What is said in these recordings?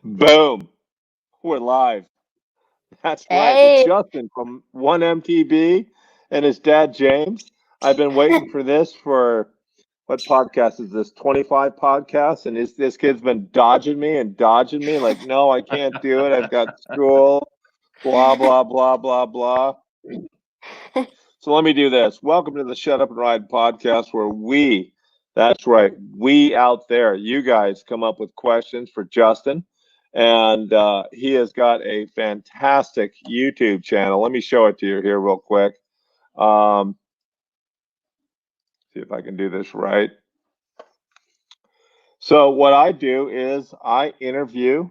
Boom. We're live. That's right. It's Hey, Justin from OneMTB and his dad, James. I've been waiting for this for what podcast is this? 25 podcasts. And this kid's been dodging me and dodging me. Like, no, I can't do it. I've got school, blah, blah, blah, blah, blah. So let me do this. Welcome to the Shut Up and Ride podcast where that's right, we out there, you guys come up with questions for Justin. And he has got a fantastic YouTube channel. Let me show it to you here real quick. See if I can do this right. So what I do is I interview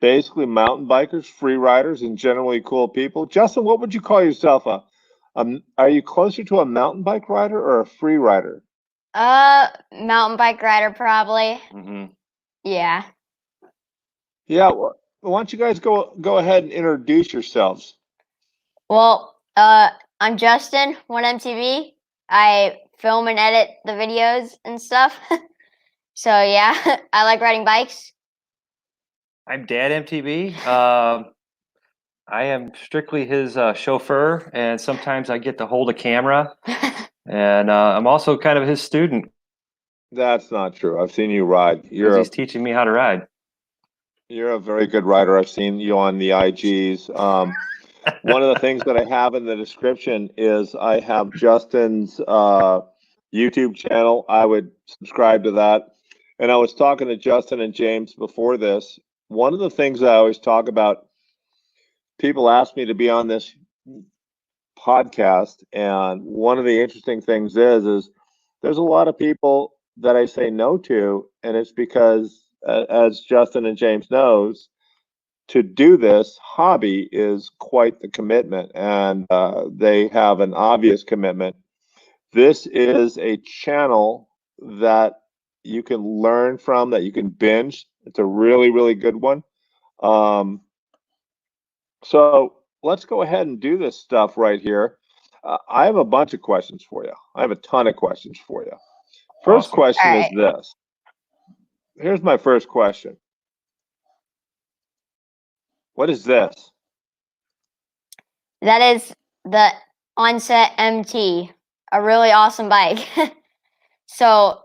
basically mountain bikers, free riders, and generally cool people. Justin, what would you call yourself? Are you closer to a mountain bike rider or a free rider? mountain bike rider probably. Mm-hmm. Yeah. Yeah. Well, why don't you guys go ahead and introduce yourselves? Well, I'm Justin, OneMTB. I film and edit the videos and stuff. So yeah, I like riding bikes. I'm Dad MTB. I am strictly his chauffeur, and sometimes I get to hold a camera. And I'm also kind of his student. That's not true. I've seen you ride. He's teaching me how to ride. You're a very good rider. I've seen you on the IGs. One of the things that I have in the description is I have Justin's YouTube channel. I would subscribe to that. And I was talking to Justin and James before this. One of the things I always talk about, people ask me to be on this podcast, and one of the interesting things is there's a lot of people that I say no to, and it's because, as Justin and James knows, to do this hobby is quite the commitment, and they have an obvious commitment. This is a channel that you can learn from, that you can binge. It's a really, really good one. So let's go ahead and do this stuff right here. I have a bunch of questions for you. I have a ton of questions for you. First Awesome. question All is this. Here's my first question. What is this? That is the Onset MT, a really awesome bike. So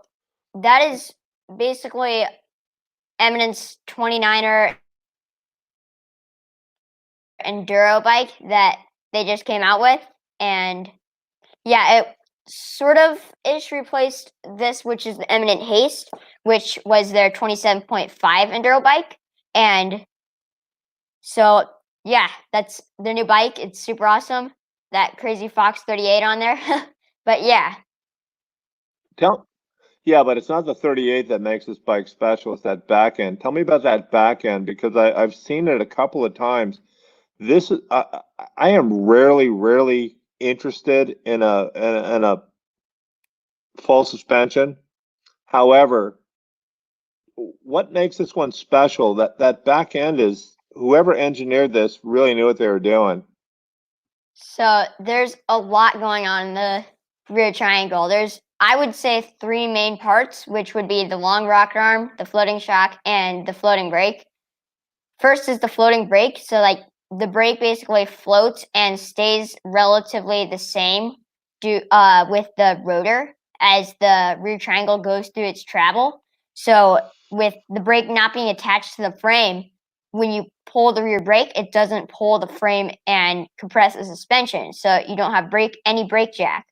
that is basically Eminence 29er enduro bike that they just came out with, and yeah, it sort of ish replaced this, which is the Eminent Haste, which was their 27.5 enduro bike. And so yeah, that's their new bike. It's super awesome. That crazy Fox 38 on there. But yeah. Yeah, but it's not the 38 that makes this bike special. It's that back end. Tell me about that back end, because I've seen it a couple of times. This is I am rarely interested in a full suspension. However, what makes this one special? That back end is, whoever engineered this really knew what they were doing. So there's a lot going on in the rear triangle. There's, I would say, three main parts, which would be the long rocker arm, the floating shock, and the floating brake. First is the floating brake. So like the brake basically floats and stays relatively the same with the rotor as the rear triangle goes through its travel. So with the brake not being attached to the frame, when you pull the rear brake, it doesn't pull the frame and compress the suspension. So you don't have any brake jack.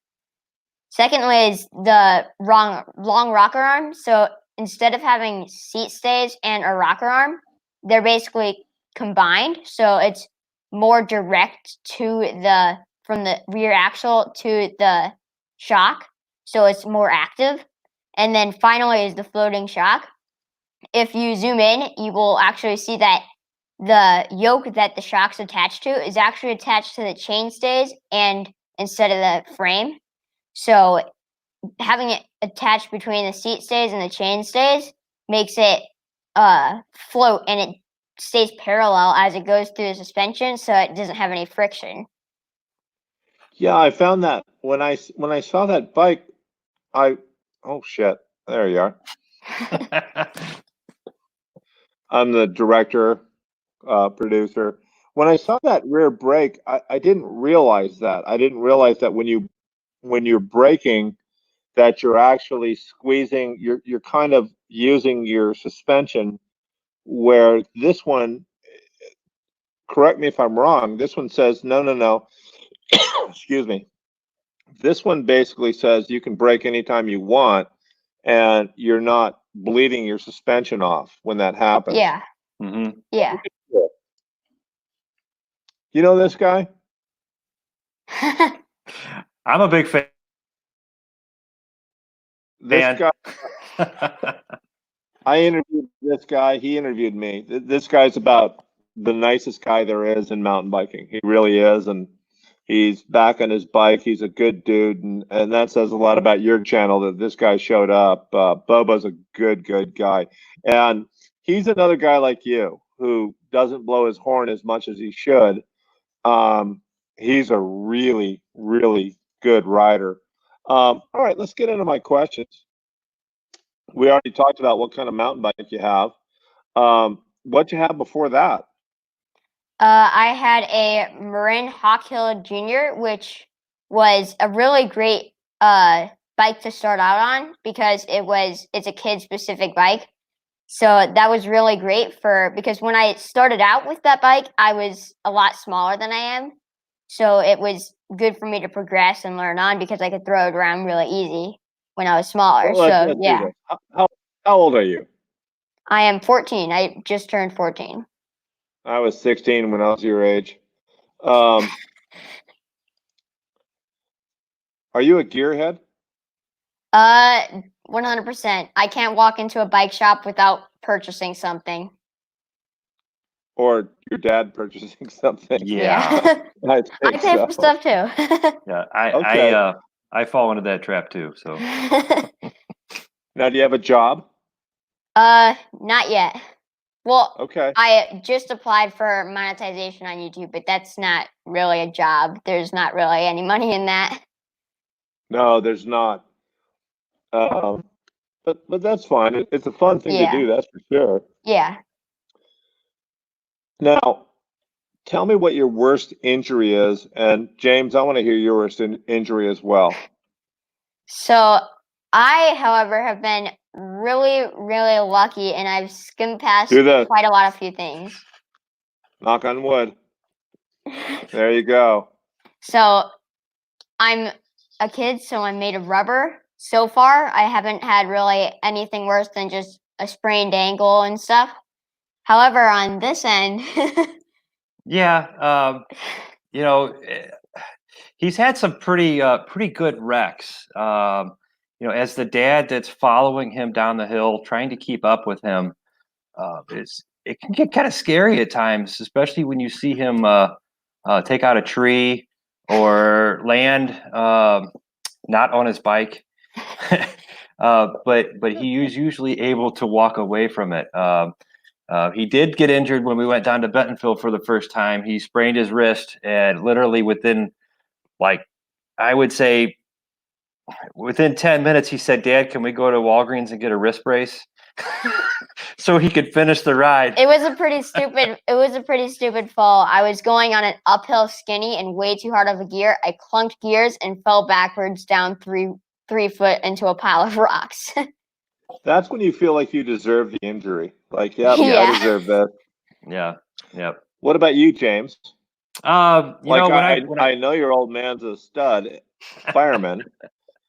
Secondly is the long rocker arm. So instead of having seat stays and a rocker arm, they're basically combined. So it's more direct from the rear axle to the shock. So it's more active. And then finally is the floating shock. If you zoom in, you will actually see that the yoke that the shock's attached to is actually attached to the chain stays and instead of the frame. So having it attached between the seat stays and the chain stays makes it float, and it stays parallel as it goes through the suspension, so it doesn't have any friction. Yeah, I found that when I saw that bike, oh shit, there you are. I'm the director, producer. When I saw that rear brake, I didn't realize that. I didn't realize that when you're braking, that you're actually squeezing. You're kind of using your suspension. Where this one, correct me if I'm wrong. This one says no, no, no. Excuse me. This one basically says you can brake anytime you want, and you're not bleeding your suspension off when that happens. Yeah. Mm-hmm. Yeah. You know this guy? I'm a big fan. This guy, I interviewed this guy. He interviewed me. This guy's about the nicest guy there is in mountain biking. He really is, and he's back on his bike. He's a good dude, and that says a lot about your channel that this guy showed up. Bobo's a good guy, and he's another guy like you who doesn't blow his horn as much as he should. He's a really good rider. All right, let's get into my questions. We already talked about what kind of mountain bike you have. What'd you have before that? I had a Marin Hawkhill Jr., which was a really great bike to start out on because it's a kid specific bike. So that was really great because when I started out with that bike, I was a lot smaller than I am. So it was good for me to progress and learn on because I could throw it around really easy when I was smaller. Well, let's do yeah. this. How old are you? I am 14. I just turned 14. I was 16 when I was your age. Are you a gearhead? 100%. I can't walk into a bike shop without purchasing something. Or your dad purchasing something? Yeah. I I pay for stuff too. Yeah, Okay. I fall into that trap too. So Now, do you have a job? Not yet. Well, Okay. I just applied for monetization on YouTube, but that's not really a job. There's not really any money in that. No, there's not. But that's fine. It's a fun thing to Yeah. do, that's for sure. Yeah. Now, tell me what your worst injury is, and James, I want to hear your worst injury as well. So I, however, have been really lucky, and I've skimmed past quite a lot of few things. Knock on wood. There you go. So I'm a kid, so I'm made of rubber. So far, I haven't had really anything worse than just a sprained ankle and stuff. However, on this end, yeah, he's had some pretty good wrecks. As the dad that's following him down the hill, trying to keep up with him, it can get kind of scary at times, especially when you see him take out a tree or land not on his bike. But he was usually able to walk away from it. He did get injured when we went down to Bentonville for the first time. He sprained his wrist, and literally within, I would say, within 10 minutes, he said, "Dad, can we go to Walgreens and get a wrist brace?" So he could finish the ride. It was a pretty stupid fall. I was going on an uphill skinny and way too hard of a gear. I clunked gears and fell backwards down three foot into a pile of rocks. That's when you feel like you deserve the injury. Like, yeah, Yeah. I deserve that. Yeah. What about you, James? I know your old man's a stud fireman,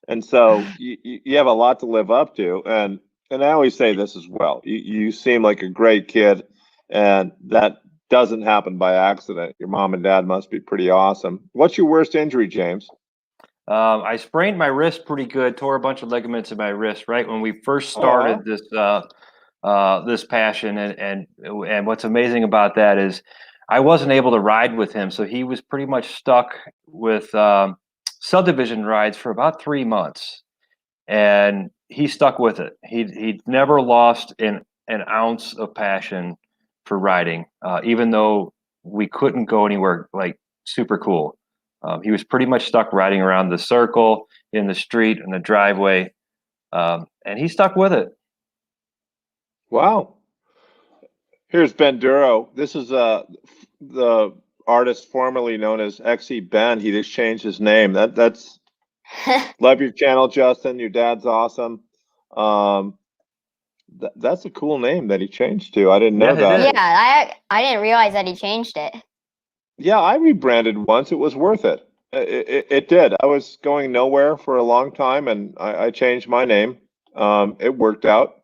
and so you have a lot to live up to. And I always say this as well. You seem like a great kid, and that doesn't happen by accident. Your mom and dad must be pretty awesome. What's your worst injury, James? I sprained my wrist pretty good, tore a bunch of ligaments in my wrist right when we first started this passion. And what's amazing about that is I wasn't able to ride with him, so he was pretty much stuck with subdivision rides for about 3 months, and he stuck with it. He never lost an ounce of passion for riding, even though we couldn't go anywhere like super cool. He was pretty much stuck riding around the circle, in the street, in the driveway, and he stuck with it. Wow. Here's Ben Duro. This is the artist formerly known as XE Ben. He just changed his name. That's love your channel, Justin. Your dad's awesome. That's a cool name that he changed to. I didn't know Yeah, it that. is. Yeah, I didn't realize that he changed it. Yeah, I rebranded once. It was worth it. It did. I was going nowhere for a long time, and I changed my name. It worked out.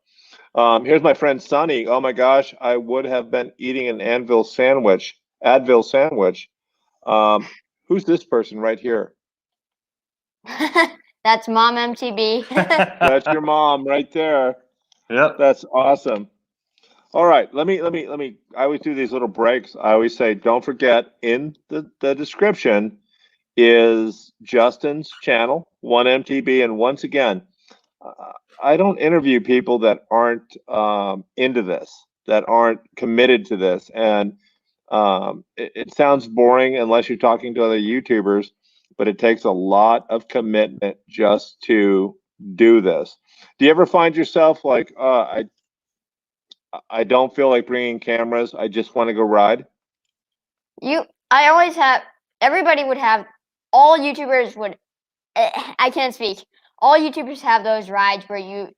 Here's my friend Sonny. Oh my gosh, I would have been eating an Advil sandwich. Who's this person right here? That's Mom MTB. That's your mom right there. Yep. That's awesome. All right, let me. I always do these little breaks. I always say, don't forget in the description is Justin's channel, OneMTB, and once again, I don't interview people that aren't into this, that aren't committed to this, and it sounds boring unless you're talking to other YouTubers, but it takes a lot of commitment just to do this. Do you ever find yourself like, I don't feel like bringing cameras, I just want to go ride? I always have, everybody would have, all YouTubers would, I can't speak. All YouTubers have those rides where you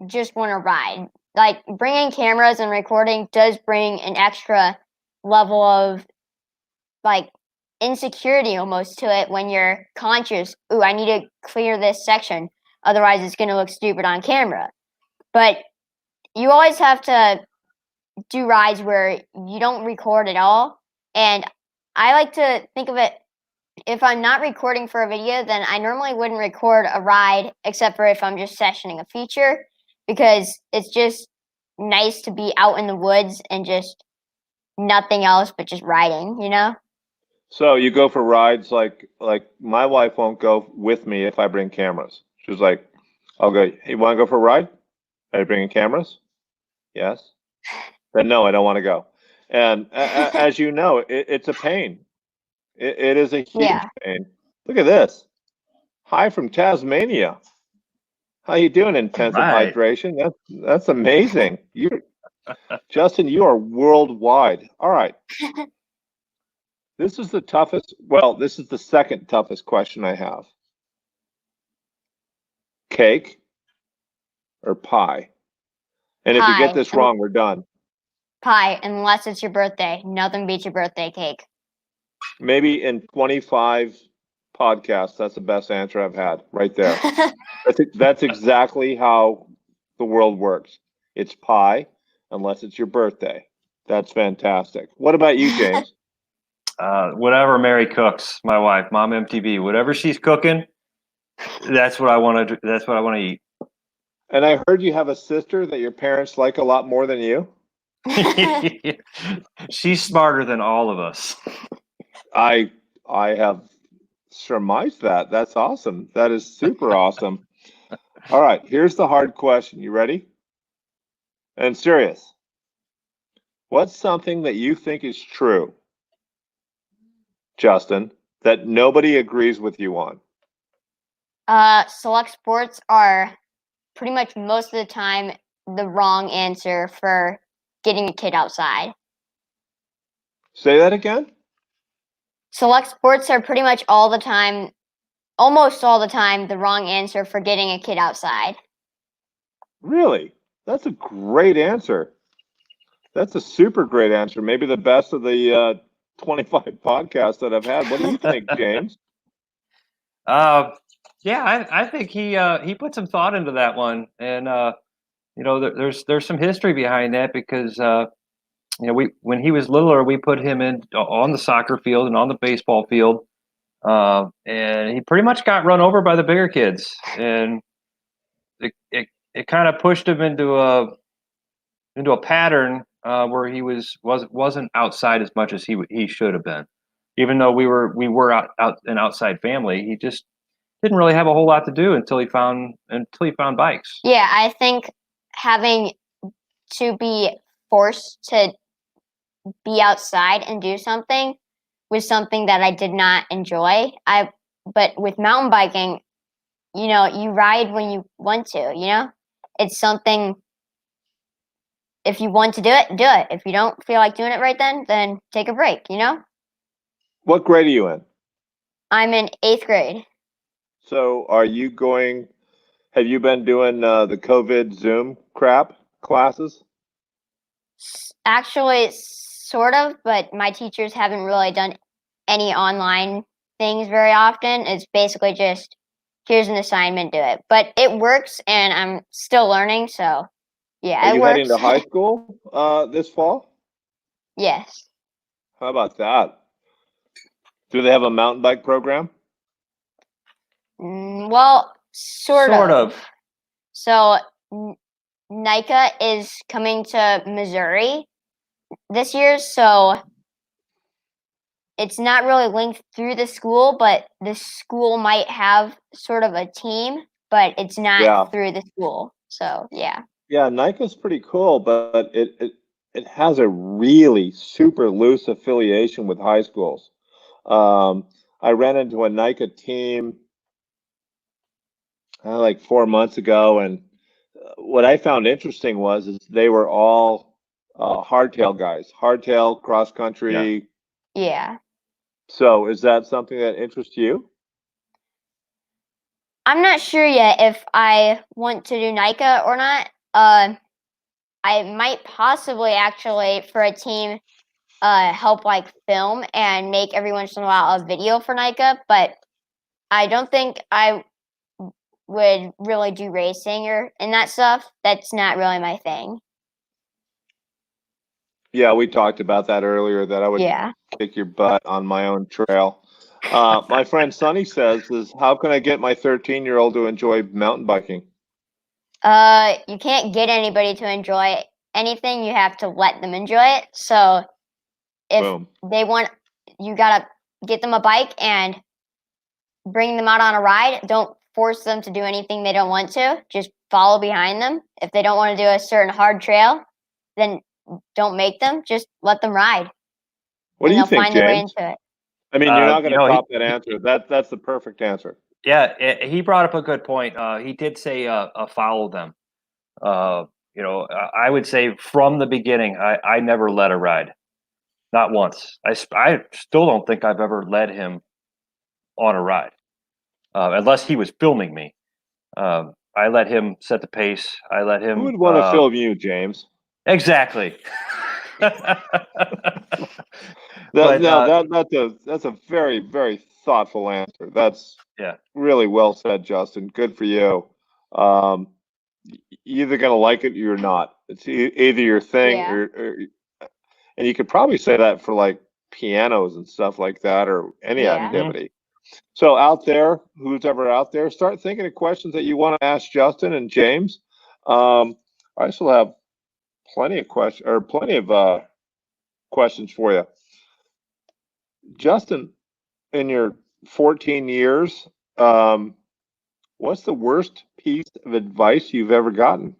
just want to ride. Like, bringing cameras and recording does bring an extra level of, like, insecurity almost to it when you're conscious, ooh, I need to clear this section, otherwise it's going to look stupid on camera. But you always have to do rides where you don't record at all. And I like to think of it, if I'm not recording for a video, then I normally wouldn't record a ride except for if I'm just sessioning a feature, because it's just nice to be out in the woods and just nothing else but just riding, you know? So you go for rides like my wife won't go with me if I bring cameras. She's like, I'll go, hey, you want to go for a ride? Are you bringing cameras? Yes. Then no, I don't want to go. And as you know, it's a pain. It is a huge pain. Look at this. Hi from Tasmania. How you doing, intensive Right. hydration? That's amazing. Justin, you are worldwide. All right. This is the toughest. Well, this is the second toughest question I have. Cake or pie? And if you get this wrong, we're done. Pie, unless it's your birthday. Nothing beats your birthday cake. Maybe in 25 podcasts, that's the best answer I've had right there. That's exactly how the world works. It's pie, unless it's your birthday. That's fantastic. What about you, James? Whatever Mary cooks, my wife, Mom MTB, whatever she's cooking, that's what I want to do. That's what I want to eat. And I heard you have a sister that your parents like a lot more than you. She's smarter than all of us. I have surmised that. That's awesome. That is super awesome. All right, here's the hard question. You ready? And serious. What's something that you think is true, Justin, that nobody agrees with you on? Select sports are pretty much most of the time the wrong answer for getting a kid outside. Say that again? Select sports are pretty much all the time, almost all the time, the wrong answer for getting a kid outside. Really? That's a great answer. That's a super great answer. Maybe the best of the 25 podcasts that I've had. What do you think, James? Yeah, I think he put some thought into that one, and you know, there's some history behind that because you know, when he was littler, we put him in on the soccer field and on the baseball field, and he pretty much got run over by the bigger kids, and it kind of pushed him into a pattern where he wasn't outside as much as he should have been. Even though we were out an outside family, he just didn't really have a whole lot to do until he found bikes. Yeah, I think having to be forced to be outside and do something was something that I did not enjoy. But with mountain biking, you know, you ride when you want to, you know? It's something if you want to do it, do it. If you don't feel like doing it right then take a break, you know? What grade are you in? I'm in 8th grade. So have you been doing the COVID Zoom crap classes? Actually, sort of, but my teachers haven't really done any online things very often. It's basically just, here's an assignment, do it. But it works, and I'm still learning, so yeah, Are it you works. heading to high school this fall? Yes. How about that? Do they have a mountain bike program? Well, sort of. So NICA is coming to Missouri this year, so it's not really linked through the school, but the school might have sort of a team, but it's not through the school. So yeah. Yeah, NICA's pretty cool, but it has a really super loose affiliation with high schools. I ran into a NICA team like 4 months ago, and what I found interesting is they were all hardtail guys, hardtail cross country. Yeah. So is that something that interests you? I'm not sure yet if I want to do NICA or not. I might possibly actually for a team help like film and make every once in a while a video for NICA, but I don't think I would really do racing and that stuff. That's not really my thing. Yeah, we talked about that earlier, that I would kick your butt on my own trail. My friend Sonny says, how can I get my 13-year-old to enjoy mountain biking? You can't get anybody to enjoy anything. You have to let them enjoy it. So if they want, you gotta get them a bike and bring them out on a ride. Don't force them to do anything they don't want to. Just follow behind them. If they don't want to do a certain hard trail, then don't make them. Just let them ride. What do you think, find their way James? into it. I mean, you're not going to top that answer. That's the perfect answer. Yeah, he brought up a good point. He did say follow them. I would say from the beginning, I never led a ride, not once. I still don't think I've ever led him on a ride, unless he was filming me. I let him set the pace. I let him. Who would want to film you, James? Exactly. That's a very, very thoughtful answer. That's really well said, Justin. Good for you. You're either gonna like it or you're not. It's either your thing or and you could probably say that for like pianos and stuff like that, or any activity. So out there, who's ever out there, start thinking of questions that you want to ask Justin and James. I still have plenty of questions for you. Justin, in your 14 years, what's the worst piece of advice you've ever gotten?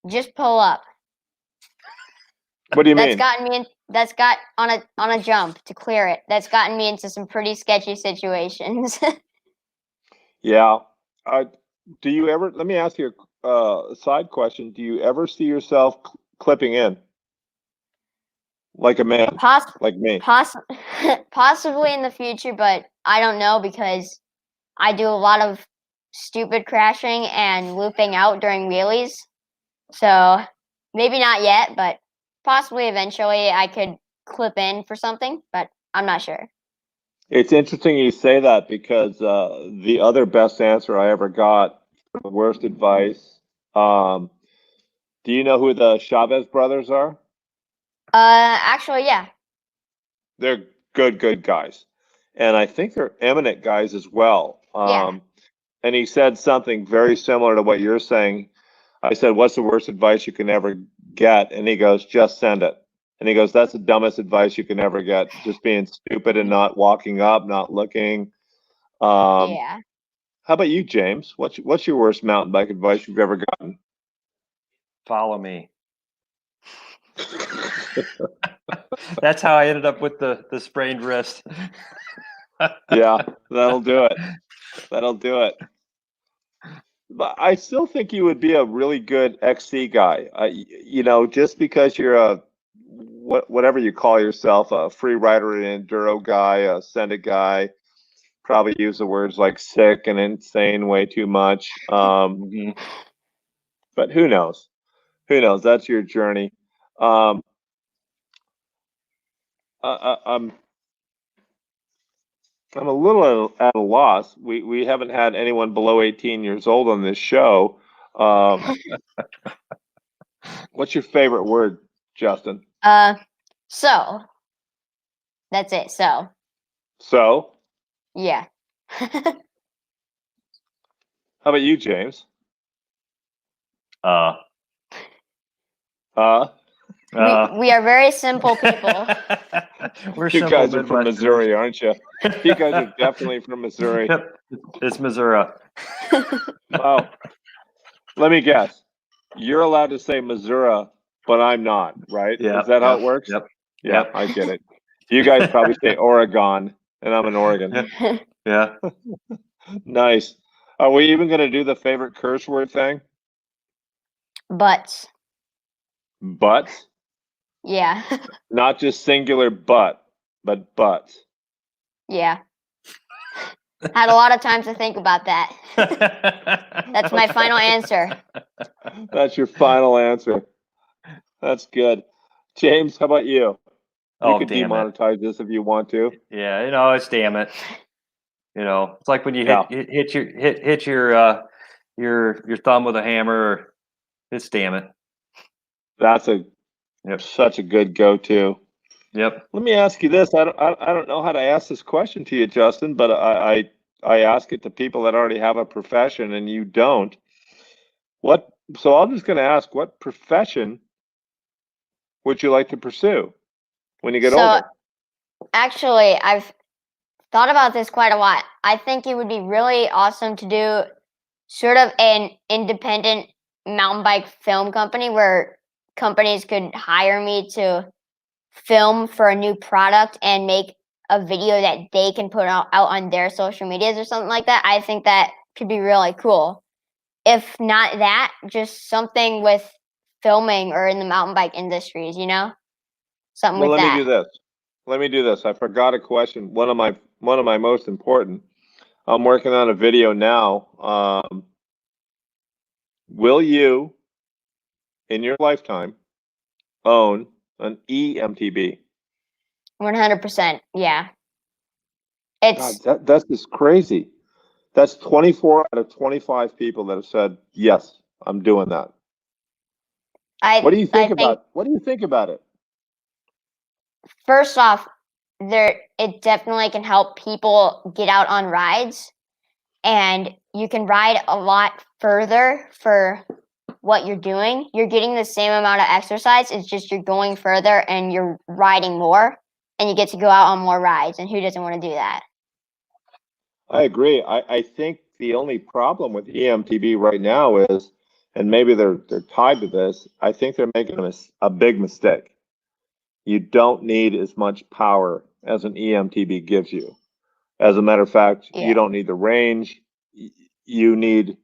Just pull up. What do you mean? That's got on a jump to clear it. That's gotten me into some pretty sketchy situations. Yeah. Do you ever? Let me ask you a side question. Do you ever see yourself clipping in, like a man, like me? Possibly in the future, but I don't know because I do a lot of stupid crashing and looping out during wheelies. So maybe not yet, but possibly eventually I could clip in for something, but I'm not sure. It's interesting you say that because the other best answer I ever got for the worst advice. Do you know who the Chavez Brothers are? Actually, yeah. They're good guys, and I think they're eminent guys as well. And he said something very similar to what you're saying. I said, "What's the worst advice you can ever get?" And he goes, "Just send it." And he goes, "That's the dumbest advice you can ever get. Just being stupid and not walking up, not looking." How about you, James? What's your worst mountain bike advice you've ever gotten? Follow me. That's how I ended up with the sprained wrist. Yeah, that'll do it. That'll do it. But I still think you would be a really good XC guy. You know, just because you're a whatever you call yourself, a free rider, an enduro guy, a sended guy, probably use the words like sick and insane way too much. Mhm. But who knows? Who knows? That's your journey. Um, I'm a little at a loss. We haven't had anyone below 18 years old on this show. What's your favorite word, Justin? So that's it. So So, yeah. how about you, James? Uh, Uh, We are very simple people. We're you simple guys are from Midwesterners. Missouri, aren't you? You guys are definitely from Missouri. Yep, it's Missouri. Wow. Let me guess. You're allowed to say Missouri, but I'm not, right? Yeah, Is that how yep, it works? Yep. Yeah, Yep. I get it. You guys probably say Oregon, and I'm in Oregon. Yeah. Nice. Are we even going to do the favorite curse word thing? Butts. Butts? Yeah. Not just singular butt, but butts. Yeah. Had a lot of time to think about that. That's my final answer. That's your final answer. That's good. James, how about you? You Oh, could damn it. demonetize this if you want to. Yeah, you know, it's damn it. You know, it's like when you Yeah. hit your thumb with a hammer. It's damn it. That's such a good go-to. Yep. Let me ask you this. I don't know how to ask this question to you, Justin, but I ask it to people that already have a profession and you don't. So I'm just going to ask, what profession would you like to pursue when you get older? Actually, I've thought about this quite a lot. I think it would be really awesome to do sort of an independent mountain bike film company where companies could hire me to film for a new product and make a video that they can put out on their social medias or something like that. I think that could be really cool. If not that, just something with filming or in the mountain bike industries, you know? Something Well, with let me that. do this. Let me do this. I forgot a question. One of my most important. I'm working on a video now. Will you, in your lifetime, own an emtb? 100%. Yeah. God, It's that's just crazy. That's 24 out of 25 people that have said yes, I'm doing that. What do you think think about it? first off, it definitely can help people get out on rides, and you can ride a lot further for what you're doing. You're getting the same amount of exercise. It's just you're going further and you're riding more, and you get to go out on more rides. And who doesn't want to do that? I agree. I think the only problem with emtb right now is, and maybe they're tied to this, I think they're making a big mistake. You don't need as much power as an emtb gives you. As a matter of fact, Yeah. you don't need the range. You need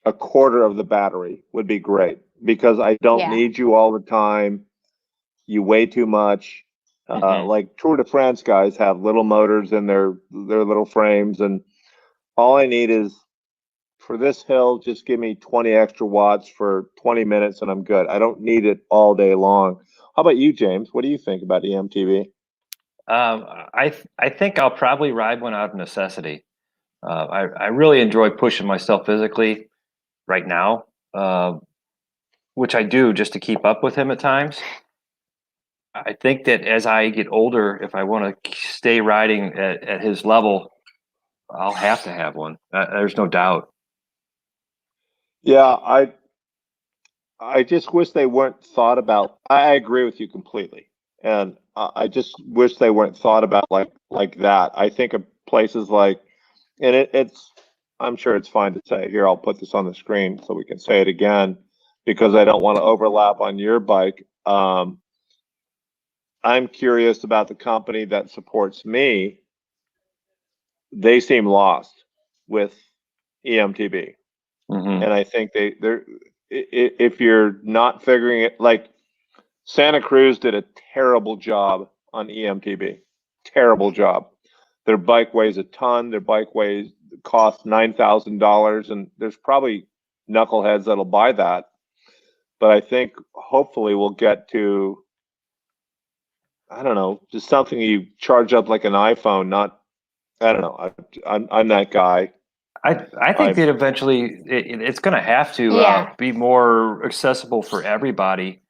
a quarter of the battery would be great, because I don't Yeah. need you all the time. You weigh too much. Like Tour de France guys have little motors in their little frames, and all I need is, for this hill, just give me 20 extra watts for 20 minutes and I'm good. I don't need it all day long. How about you, James? What do you think about emtb? I think I'll probably ride one out of necessity. I really enjoy pushing myself physically right now, which I do just to keep up with him at times. I think that as I get older, if I want to stay riding at his level, I'll have to have one. There's no doubt. Yeah, I just wish they weren't thought about. I agree with you completely, and I just wish they weren't thought about like that. I think of places like, and it's, I'm sure it's fine to say here. I'll put this on the screen so we can say it again, because I don't want to overlap on your bike. I'm curious about the company that supports me. They seem lost with emtb. And I think if you're not figuring it, like Santa Cruz did a terrible job on EMTB, terrible job. Their bike weighs a ton. Their bike costs $9,000, and there's probably knuckleheads that'll buy that. But I think hopefully we'll get to, I don't know, just something you charge up like an iPhone. Not, I don't know. I'm that guy. I think that eventually it's going to have to be more accessible for everybody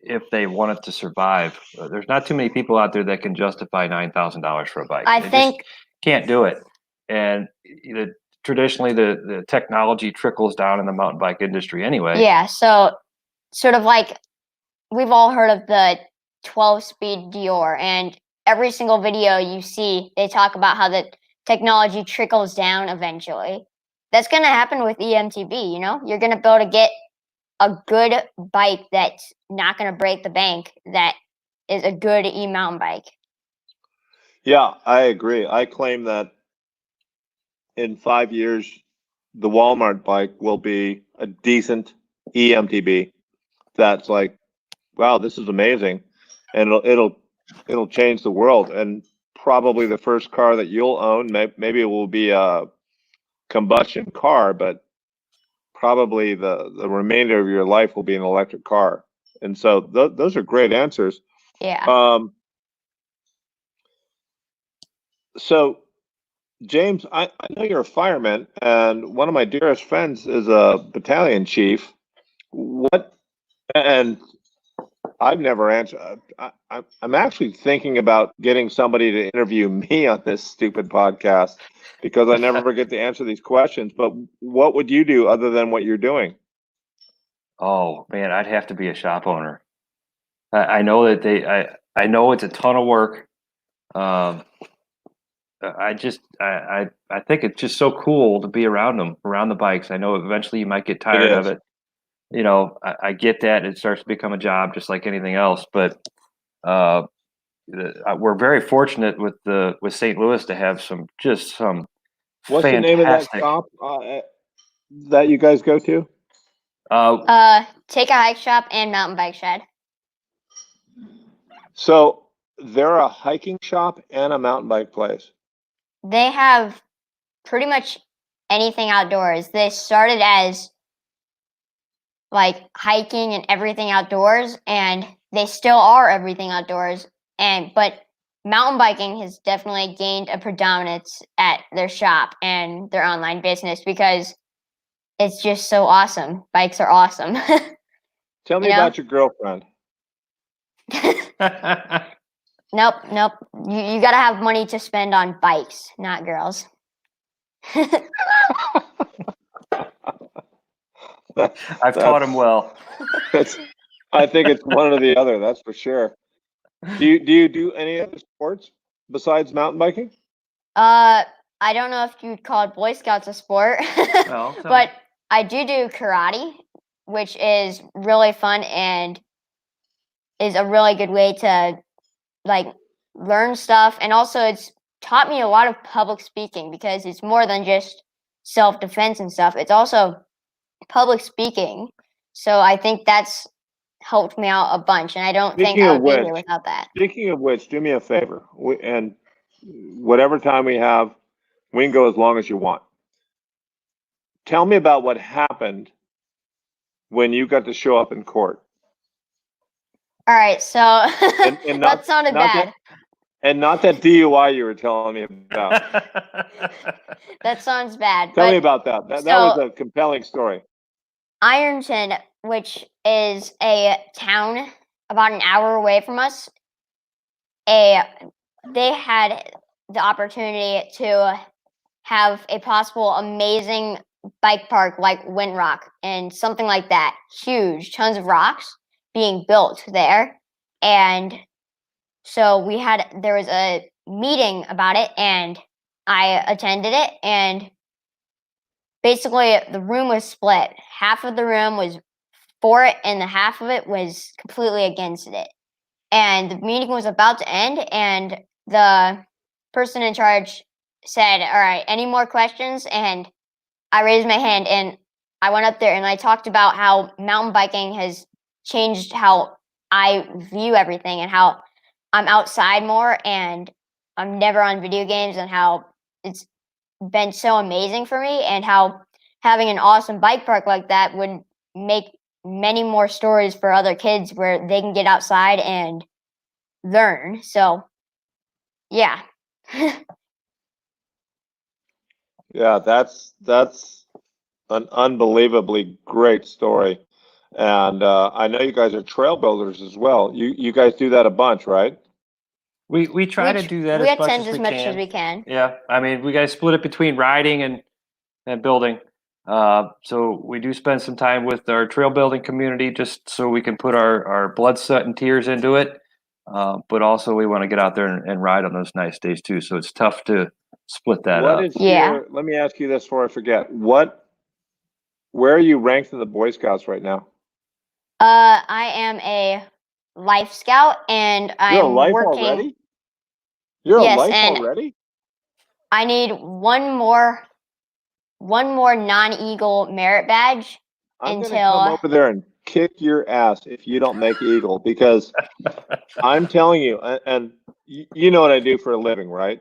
if they want it to survive. There's not too many people out there that can justify $9,000 for a bike. I think just can't do it. And traditionally, the technology trickles down in the mountain bike industry anyway. Yeah, so sort of like we've all heard of the 12-speed Dior, and every single video you see, they talk about how the technology trickles down eventually. That's going to happen with EMTB, you know? You're going to be able to get a good bike that's not going to break the bank, that is a good e-mountain bike. Yeah, I agree. I claim that in 5 years, the Walmart bike will be a decent EMTB. That's like, wow, this is amazing, and it'll change the world. And probably the first car that you'll own, maybe it will be a combustion car, but probably the remainder of your life will be an electric car. And so those are great answers. Yeah. So James, I know you're a fireman, and one of my dearest friends is a battalion chief. And I've never answered. I'm actually thinking about getting somebody to interview me on this stupid podcast because I never get to answer these questions. But what would you do other than what you're doing? Oh man, I'd have to be a shop owner. I know that I know it's a ton of work. I think it's just so cool to be around them, around the bikes. I know eventually you might get tired of it. You know, I get that it starts to become a job just like anything else. But we're very fortunate with St. Louis to have some What's fantastic. the name of that shop that you guys go to? Take a Hike Shop and Mountain Bike Shed. So they're a hiking shop and a mountain bike place. They have pretty much anything outdoors. They started as like hiking and everything outdoors, and they still are everything outdoors. But mountain biking has definitely gained a predominance at their shop and their online business because it's just so awesome. Bikes are awesome. Tell me about your girlfriend. Nope. You got to have money to spend on bikes, not girls. I've taught him well. I think it's one or the other. That's for sure. Do you do any other sports besides mountain biking? I don't know if you'd call it Boy Scouts a sport, but I do karate, which is really fun and is a really good way to like learn stuff. And also it's taught me a lot of public speaking because it's more than just self-defense and stuff. It's also public speaking. So I think that's helped me out a bunch. And I don't think I would be here without that. Speaking of which, do me a favor. And whatever time we have, we can go as long as you want. Tell me about what happened when you got to show up in court. All right, so that sounded bad. And not that DUI you were telling me about. That sounds bad. Tell me about that. That was a compelling story. Ironton, which is a town about an hour away from us, they had the opportunity to have a possible amazing bike park like Windrock and something like that. Huge, tons of rocks being built there. And so there was a meeting about it and I attended it, and basically the room was split. Half of the room was for it and the half of it was completely against it. And the meeting was about to end and the person in charge said, all right, any more questions? And I raised my hand and I went up there and I talked about how mountain biking has changed how I view everything and how I'm outside more and I'm never on video games and how it's been so amazing for me and how having an awesome bike park like that would make many more stories for other kids where they can get outside and learn. So, yeah. Yeah, that's an unbelievably great story. And I know you guys are trail builders as well. You guys do that a bunch, right? We try to do that we as much attend as we can. as we can. Yeah, I mean, we got to split it between riding and building. So we do spend some time with our trail building community just so we can put our blood, sweat, and tears into it. But also we want to get out there and ride on those nice days too. So it's tough to split that What up. is Yeah. your, let me ask you this before I forget. Where are you ranked in the Boy Scouts right now? I am a life scout and You're a I'm life working. already? You're Yes, a life and already? I need one more non-eagle merit badge I'm until gonna come over there and kick your ass if you don't make Eagle, because I'm telling you, and you know what I do for a living, right?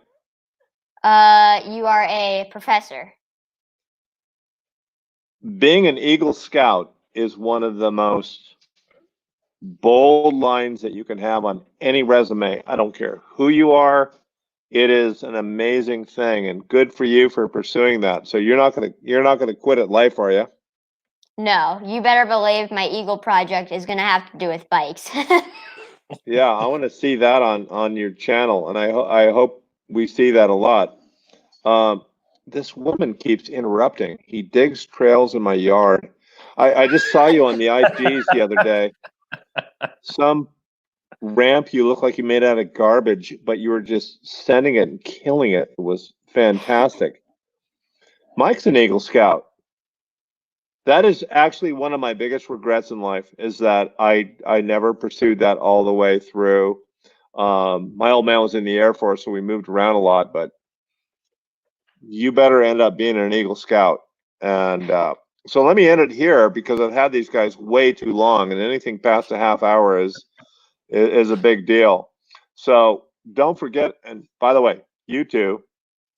you are a professor. Being an Eagle Scout is one of the most bold lines that you can have on any resume. I don't care who you are. It is an amazing thing, and good for you for pursuing that. So you're not gonna quit at life, are you? No, you better believe my Eagle project is going to have to do with bikes. Yeah, I want to see that on your channel, and I hope we see that a lot. This woman keeps interrupting. He digs trails in my yard. I just saw you on the IGs the other day. Some ramp you look like you made out of garbage, but you were just sending it and killing it. It was fantastic. Mike's an Eagle Scout. That is actually one of my biggest regrets in life, is that I never pursued that all the way through. My old man was in the Air Force, so we moved around a lot, but you better end up being an Eagle Scout. And so let me end it here, because I've had these guys way too long, and anything past a half hour is a big deal. So don't forget, and by the way, you two,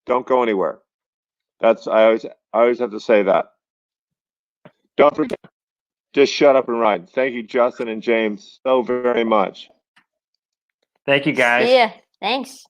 don't go anywhere. That's I always have to say that. Don't forget, just shut up and ride. Thank you, Justin and James, so very much. Thank you, guys. See ya. Thanks.